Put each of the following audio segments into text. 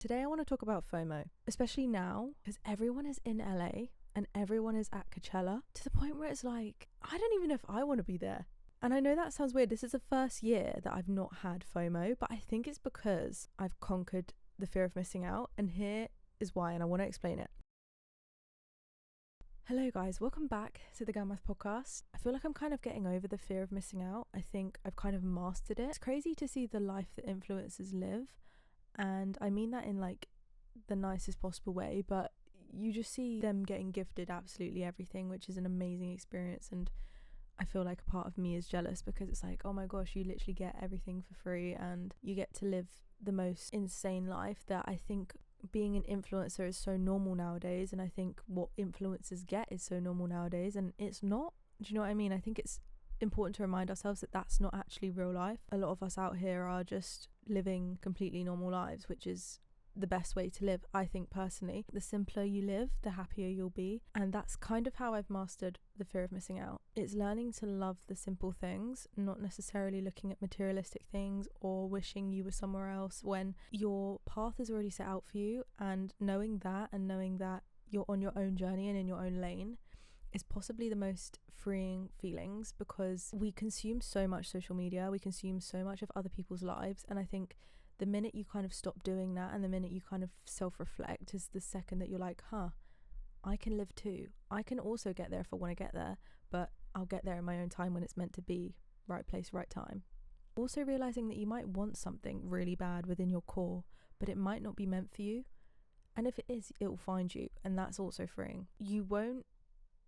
Today I want to talk about FOMO, especially now because everyone is in LA and everyone is at Coachella to the point where it's like, I don't even know if I want to be there. And I know that sounds weird. This is the first year that I've not had FOMO, but I think it's because I've conquered the fear of missing out. And here is why, and I want to explain it. Hello guys, welcome back to the Gal Math podcast. I feel like I'm kind of getting over the fear of missing out. I think I've kind of mastered it. It's crazy to see the life that influencers live. And I mean that in like the nicest possible way, but you just see them getting gifted absolutely everything, which is an amazing experience. And I feel like a part of me is jealous because it's like, oh my gosh, you literally get everything for free and you get to live the most insane life that I think being an influencer is so normal nowadays. And I think what influencers get is so normal nowadays, and it's not. Do you know what I mean? I think it's important to remind ourselves that that's not actually real life. A lot of us out here are just living completely normal lives, which is the best way to live, I think personally. The simpler you live, the happier you'll be. And that's kind of how I've mastered the fear of missing out. It's learning to love the simple things, not necessarily looking at materialistic things or wishing you were somewhere else when your path is already set out for you. And knowing that you're on your own journey and in your own lane is possibly the most freeing feelings, because we consume so much social media, we consume so much of other people's lives, and I think the minute you kind of stop doing that and the minute you kind of self-reflect is the second that you're like, I can live too. I can also get there if I want to get there, but I'll get there in my own time when it's meant to be. Right place, right time. Also realizing that you might want something really bad within your core, but it might not be meant for you. And if it is, it will find you, and that's also freeing. You won't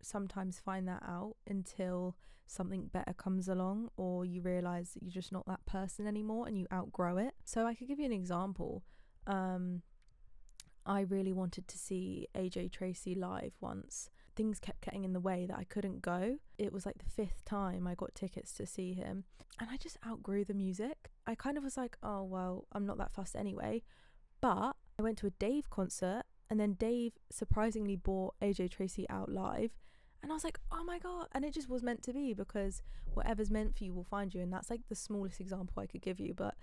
sometimes find that out until something better comes along, or you realize that you're just not that person anymore and you outgrow it. So I could give you an example. I really wanted to see AJ Tracey live once. Things kept getting in the way that I couldn't go. It was like the 5th time I got tickets to see him, and I just outgrew the music. I kind of was like, oh well, I'm not that fussed anyway. But I went to a Dave concert, and then Dave surprisingly brought AJ Tracey out live. And I was like, oh my God. And it just was meant to be, because whatever's meant for you will find you. And that's like the smallest example I could give you. But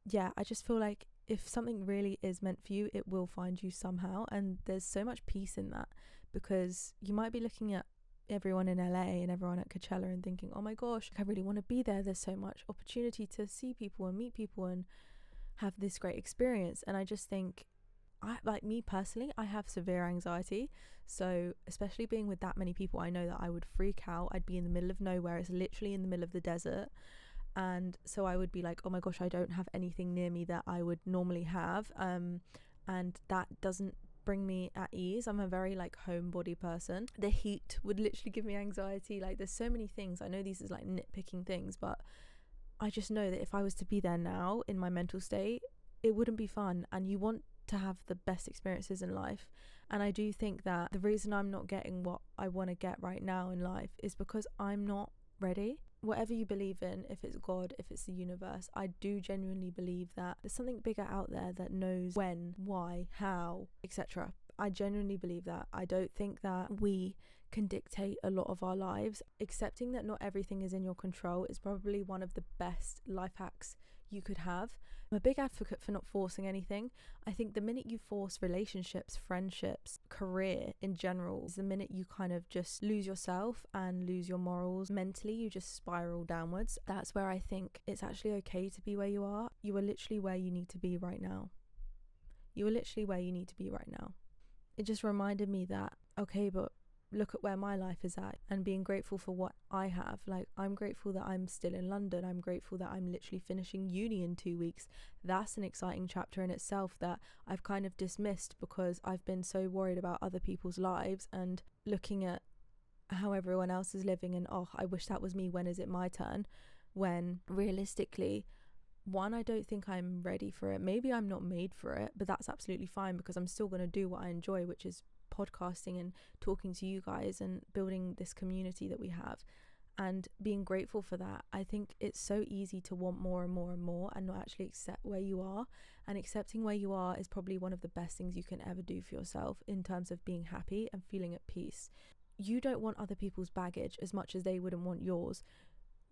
yeah, I just feel like if something really is meant for you, it will find you somehow. And there's so much peace in that, because you might be looking at everyone in LA and everyone at Coachella and thinking, oh my gosh, I really want to be there. There's so much opportunity to see people and meet people and have this great experience. And I just think, like me personally, I have severe anxiety, so especially being with that many people, I know that I would freak out. I'd be in the middle of nowhere, it's literally in the middle of the desert, and so I would be like, oh my gosh, I don't have anything near me that I would normally have, and that doesn't bring me at ease. I'm a very like homebody person. The heat would literally give me anxiety. Like there's so many things. I know these is like nitpicking things, but I just know that if I was to be there now in my mental state, it wouldn't be fun. And you want to have the best experiences in life, and I do think that the reason I'm not getting what I want to get right now in life is because I'm not ready. Whatever you believe in, if it's God, if it's the universe, I do genuinely believe that there's something bigger out there that knows when, why, how, etc. I genuinely believe that. I don't think that we can dictate a lot of our lives. Accepting that not everything is in your control is probably one of the best life hacks you could have. I'm a big advocate for not forcing anything. I think the minute you force relationships, friendships, career in general, is the minute you kind of just lose yourself and lose your morals. Mentally, you just spiral downwards. That's where I think it's actually okay to be where you are. You are literally where you need to be right now. You are literally where you need to be right now. It just reminded me that, okay, but look at where my life is at, and being grateful for what I have. Like, I'm grateful that I'm still in London. I'm grateful that I'm literally finishing uni in 2 weeks. That's an exciting chapter in itself that I've kind of dismissed because I've been so worried about other people's lives and looking at how everyone else is living and, oh, I wish that was me, when is it my turn? When realistically, one, I don't think I'm ready for it. Maybe I'm not made for it, but that's absolutely fine, because I'm still going to do what I enjoy, which is podcasting and talking to you guys and building this community that we have, and being grateful for that. I think it's so easy to want more and more and more and not actually accept where you are, and accepting where you are is probably one of the best things you can ever do for yourself in terms of being happy and feeling at peace. You don't want other people's baggage as much as they wouldn't want yours.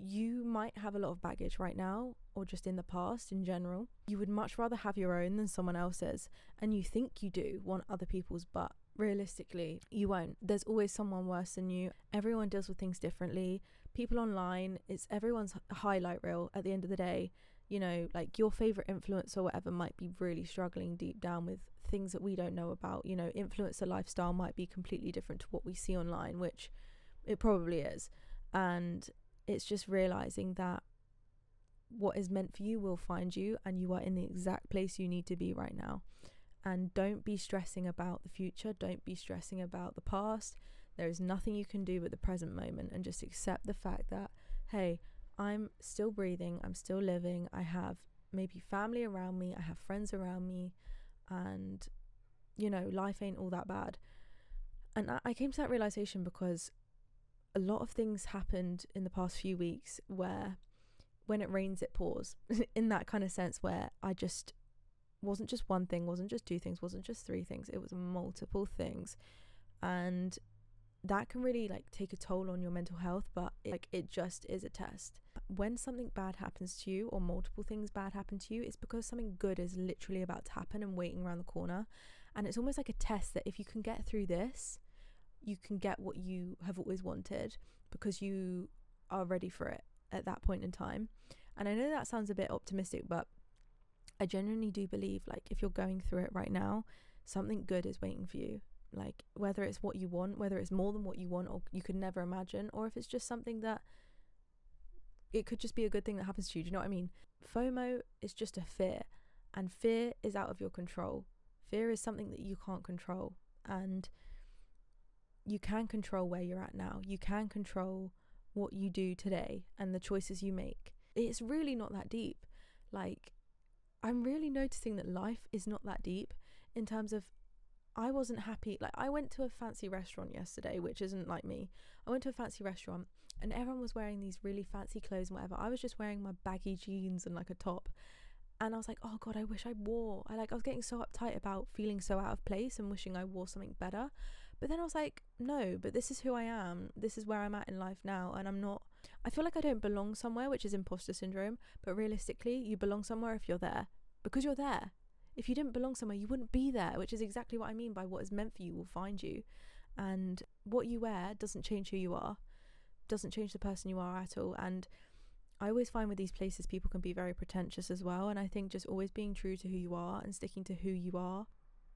you might have a lot of baggage right now, or just in the past in general. You would much rather have your own than someone else's, and you think you do want other people's, but realistically you won't. There's always someone worse than you. Everyone deals with things differently. People online, it's everyone's highlight reel at the end of the day. You know, like your favorite influencer or whatever might be really struggling deep down with things that we don't know about. You know, influencer lifestyle might be completely different to what we see online, which it probably is. And it's just realizing that what is meant for you will find you, and you are in the exact place you need to be right now. And don't be stressing about the future. Don't be stressing about the past. There is nothing you can do with the present moment, and just accept the fact that, hey, I'm still breathing, I'm still living, I have maybe family around me, I have friends around me, and, you know, life ain't all that bad. And I came to that realization because a lot of things happened in the past few weeks where when it rains it pours in that kind of sense, where I just wasn't just one thing, wasn't just two things, wasn't just three things, it was multiple things. And that can really like take a toll on your mental health, but it just is a test. When something bad happens to you, or multiple things bad happen to you, it's because something good is literally about to happen and waiting around the corner. And it's almost like a test that if you can get through this, you can get what you have always wanted, because you are ready for it at that point in time. And I know that sounds a bit optimistic, but I genuinely do believe, like, if you're going through it right now, something good is waiting for you. Like, whether it's what you want, whether it's more than what you want or you could never imagine, or if it's just something that it could just be a good thing that happens to you. Do you know what I mean? FOMO is just a fear, and fear is out of your control. Fear is something that you can't control, and you can control where you're at now. You can control what you do today and the choices you make. It's really not that deep. Like, I'm really noticing that life is not that deep in terms of, I wasn't happy. Like, I went to a fancy restaurant yesterday, which isn't like me. I went to a fancy restaurant and everyone was wearing these really fancy clothes and whatever. I was just wearing my baggy jeans and like a top. And I was like, oh God, I wish I was getting so uptight about feeling so out of place and wishing I wore something better. But then I was like, no, but this is who I am. This is where I'm at in life now. And I feel like I don't belong somewhere, which is imposter syndrome. But realistically, you belong somewhere if you're there, because you're there. If you didn't belong somewhere, you wouldn't be there, which is exactly what I mean by what is meant for you will find you. And what you wear doesn't change who you are, doesn't change the person you are at all. And I always find with these places, people can be very pretentious as well. And I think just always being true to who you are and sticking to who you are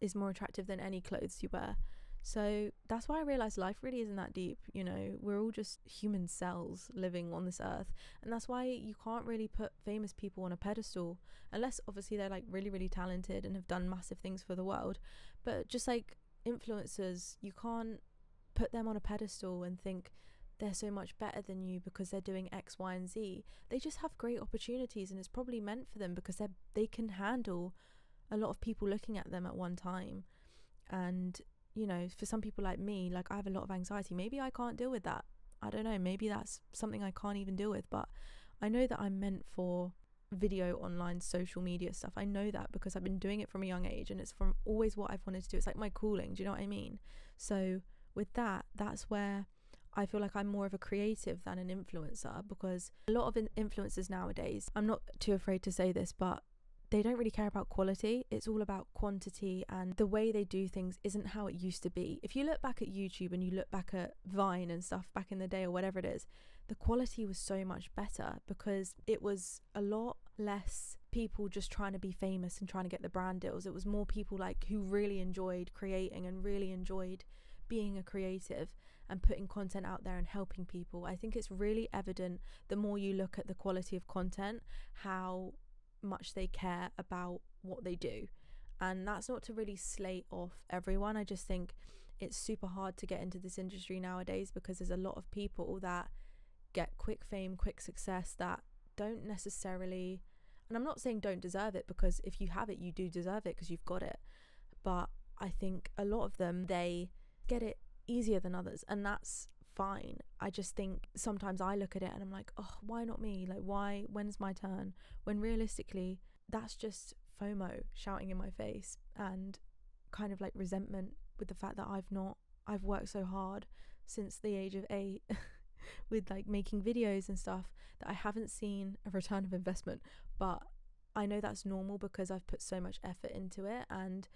is more attractive than any clothes you wear. So that's why I realised life really isn't that deep. You know, we're all just human cells living on this earth. And that's why you can't really put famous people on a pedestal, unless obviously they're like really, really talented and have done massive things for the world. But just like influencers, you can't put them on a pedestal and think they're so much better than you because they're doing X, Y, and Z. They just have great opportunities, and it's probably meant for them because they can handle a lot of people looking at them at one time. And you know, for some people like me, like I have a lot of anxiety. Maybe I can't deal with that. I don't know. Maybe that's something I can't even deal with. But I know that I'm meant for video, online, social media stuff. I know that because I've been doing it from a young age, and it's from always what I've wanted to do. It's like my calling. Do you know what I mean? So with that, that's where I feel like I'm more of a creative than an influencer, because a lot of influencers nowadays, I'm not too afraid to say this, but they don't really care about quality. It's all about quantity, and the way they do things isn't how it used to be. If you look back at YouTube and you look back at Vine and stuff back in the day, or whatever it is, the quality was so much better because it was a lot less people just trying to be famous and trying to get the brand deals. It was more people like who really enjoyed creating and really enjoyed being a creative and putting content out there and helping people. I think it's really evident the more you look at the quality of content, how much they care about what they do. And that's not to really slate off everyone. I just think it's super hard to get into this industry nowadays because there's a lot of people that get quick fame, quick success that don't necessarily, and I'm not saying don't deserve it, because if you have it, you do deserve it because you've got it. But I think a lot of them, they get it easier than others, and that's fine. I just think sometimes I look at it and I'm like, oh, why not me? Like, why, when's my turn? When realistically, that's just FOMO shouting in my face, and kind of like resentment with the fact that I've worked so hard since the age of 8 with like making videos and stuff that I haven't seen a return of investment, but I know that's normal because I've put so much effort into it, and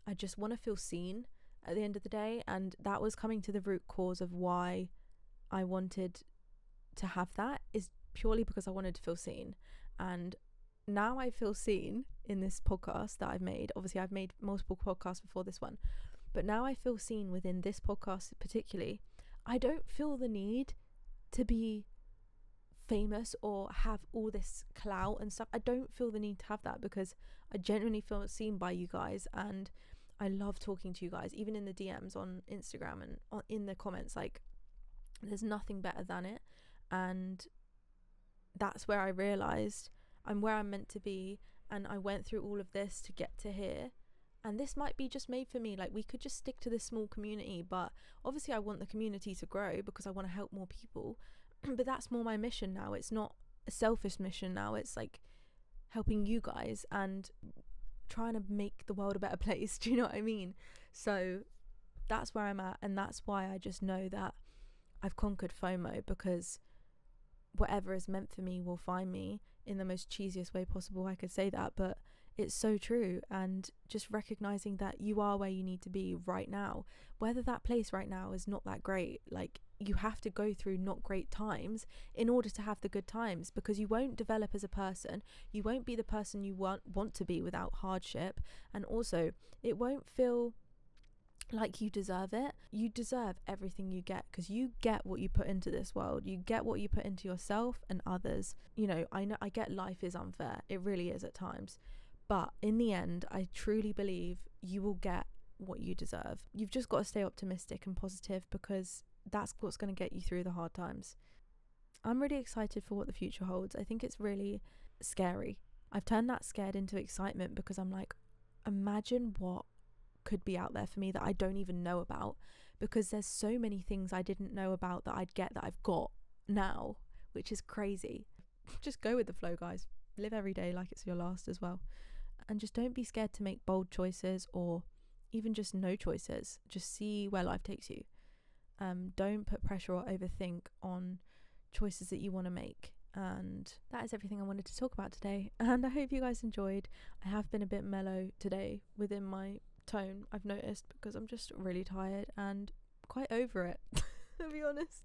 I just want to feel seen at the end of the day. And that was coming to the root cause of why I wanted to have that, is purely because I wanted to feel seen. And now I feel seen in this podcast that I've made. Obviously I've made multiple podcasts before this one, but now I feel seen within this podcast particularly. I don't feel the need to be famous or have all this clout and stuff. I don't feel the need to have that because I genuinely feel seen by you guys, and I love talking to you guys, even in the DMs on Instagram and in the comments. Like, there's nothing better than it. And that's where I realized I'm where I'm meant to be, and I went through all of this to get to here. And this might be just made for me. Like, we could just stick to this small community, but obviously I want the community to grow because I want to help more people. But that's more my mission now. It's not a selfish mission now. It's like helping you guys and trying to make the world a better place. Do you know what I mean? So that's where I'm at, and that's why I just know that I've conquered FOMO, because whatever is meant for me will find me, in the most cheesiest way possible. I could say that, but it's so true. And just recognizing that you are where you need to be right now, whether that place right now is not that great. Like, you have to go through not great times in order to have the good times, because you won't develop as a person. You won't be the person you want to be without hardship. And also, it won't feel like you deserve it. You deserve everything you get, because you get what you put into this world. You get what you put into yourself and others. You know I get life is unfair. It really is at times. But in the end, I truly believe you will get what you deserve. You've just got to stay optimistic and positive, because that's what's going to get you through the hard times. I'm really excited for what the future holds. I think it's really scary. I've turned that scared into excitement, because I'm like, imagine what could be out there for me that I don't even know about, because there's so many things I didn't know about that I'd get that I've got now, which is crazy. Just go with the flow, guys. Live every day like it's your last as well. And just don't be scared to make bold choices, or even just no choices. Just see where life takes you. Don't put pressure or overthink on choices that you want to make. And that is everything I wanted to talk about today, and I hope you guys enjoyed. I have been a bit mellow today within my tone, I've noticed, because I'm just really tired and quite over it, to be honest.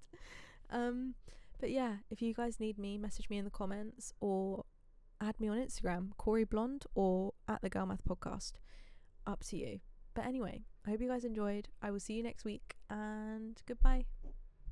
But yeah, if you guys need me, message me in the comments or add me on Instagram, Corey Blonde, or at the Girl Math Podcast. Up to you. But anyway, I hope you guys enjoyed. I will see you next week, and goodbye.